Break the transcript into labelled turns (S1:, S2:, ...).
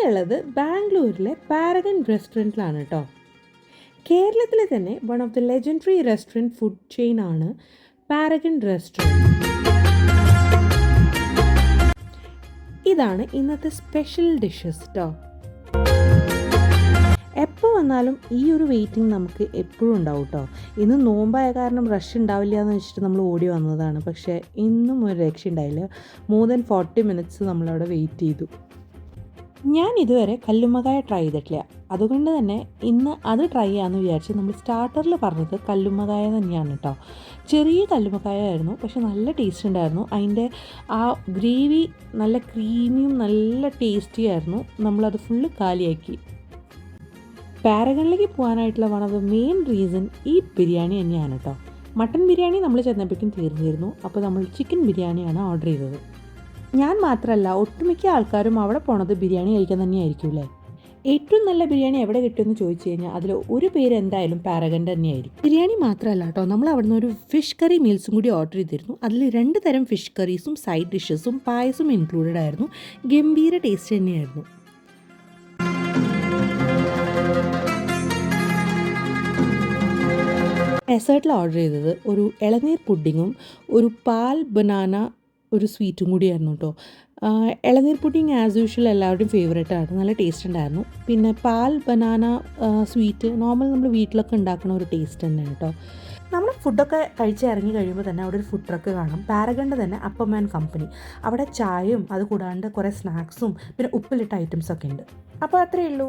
S1: ഞാനുള്ളത് ബാംഗ്ലൂരിലെ പാരഗൺ റെസ്റ്റോറൻറ്റിലാണ് കേട്ടോ. കേരളത്തിലെ തന്നെ one of the legendary restaurant food chain ആണ് പാരഗൺ റെസ്റ്റോറൻറ്റ്. ഇതാണ് ഇന്നത്തെ സ്പെഷ്യൽ ഡിഷസ് കേട്ടോ. എപ്പോൾ വന്നാലും ഈ ഒരു വെയിറ്റിംഗ് നമുക്ക് എപ്പോഴും ഉണ്ടാവും കേട്ടോ. ഇന്ന് നോമ്പായ കാരണം റഷ് ഉണ്ടാവില്ല എന്ന് വെച്ചിട്ട് നമ്മൾ ഓടി വന്നതാണ്. പക്ഷേ ഇന്നും ഒരു രക്ഷ ഉണ്ടായില്ല. മോർ ദാൻ 40 മിനിറ്റ്സ് നമ്മളവിടെ വെയിറ്റ് ചെയ്തു. ഞാൻ ഇതുവരെ കല്ലുമ്മക്കായ ട്രൈ ചെയ്തിട്ടില്ല. അതുകൊണ്ട് തന്നെ ഇന്ന് അത് ട്രൈ ചെയ്യാമെന്ന് വിചാരിച്ച് നമ്മൾ സ്റ്റാർട്ടറിൽ പറഞ്ഞത് കല്ലുമ്മക്കായ തന്നെയാണ് കേട്ടോ. ചെറിയ കല്ലുമ്മക്കായ ആയിരുന്നു, പക്ഷെ നല്ല ടേസ്റ്റ് ഉണ്ടായിരുന്നു. അതിൻ്റെ ആ ഗ്രേവി നല്ല ക്രീമിയും നല്ല ടേസ്റ്റി ആയിരുന്നു. നമ്മളത് ഫുള്ള് കാലിയാക്കി. പാരഗണിലേക്ക് പോകാനായിട്ടുള്ള one of the main reason ഈ ബിരിയാണി തന്നെയാണ് കേട്ടോ. മട്ടൻ ബിരിയാണി നമ്മൾ ചെന്നപ്പോഴേക്കും തീർന്നിരുന്നു. അപ്പോൾ നമ്മൾ ചിക്കൻ ബിരിയാണിയാണ് ഓർഡർ ചെയ്തത്. ഞാൻ മാത്രമല്ല, ഒട്ടുമിക്ക ആൾക്കാരും അവിടെ പോണത് ബിരിയാണി കഴിക്കാൻ തന്നെയായിരിക്കും അല്ലേ. ഏറ്റവും നല്ല ബിരിയാണി എവിടെ കിട്ടുമെന്ന് ചോദിച്ചു കഴിഞ്ഞാൽ അതിൽ ഒരു പേര് എന്തായാലും പാരഗൺ തന്നെയായിരിക്കും. ബിരിയാണി മാത്രമല്ല കേട്ടോ, നമ്മൾ അവിടെ നിന്ന് ഒരു ഫിഷ് കറി മീൽസും കൂടി ഓർഡർ ചെയ്തിരുന്നു. അതിൽ 2 തരം ഫിഷ് കറീസും സൈഡ് ഡിഷസും പായസവും ഇൻക്ലൂഡഡ് ആയിരുന്നു. ഗംഭീര ടേസ്റ്റ് തന്നെയായിരുന്നു. ഡെസേർട്ടിൽ ഓർഡർ ചെയ്തത് ഒരു ഇളനീർ പുഡിങ്ങും ഒരു പാൽ ബനാന ഒരു സ്വീറ്റും കൂടിയായിരുന്നു കേട്ടോ. ഇളനീർ പുഡിങ് ആസ് യൂഷ്വൽ എല്ലാവരുടെയും ഫേവറേറ്റ് ആണ്, നല്ല ടേസ്റ്റ് ഉണ്ടായിരുന്നു. പിന്നെ പാൽ ബനാന സ്വീറ്റ് നോർമൽ നമ്മൾ വീട്ടിലൊക്കെ ഉണ്ടാക്കുന്ന ഒരു ടേസ്റ്റ് തന്നെയാണ് കേട്ടോ. നമ്മൾ ഫുഡൊക്കെ കഴിച്ച് ഇറങ്ങി കഴിയുമ്പോൾ തന്നെ അവിടെ ഒരു ഫുഡ് ട്രക്ക് കാണാം. പാരഗണിൻ്റെ തന്നെ അപ്പം ആൻഡ് കമ്പനി. അവിടെ ചായയും അത് കൂടാണ്ട് കുറേ സ്നാക്സും പിന്നെ ഉപ്പിലിട്ട ഐറ്റംസൊക്കെ ഉണ്ട്. അപ്പോൾ അത്രയേ ഉള്ളൂ.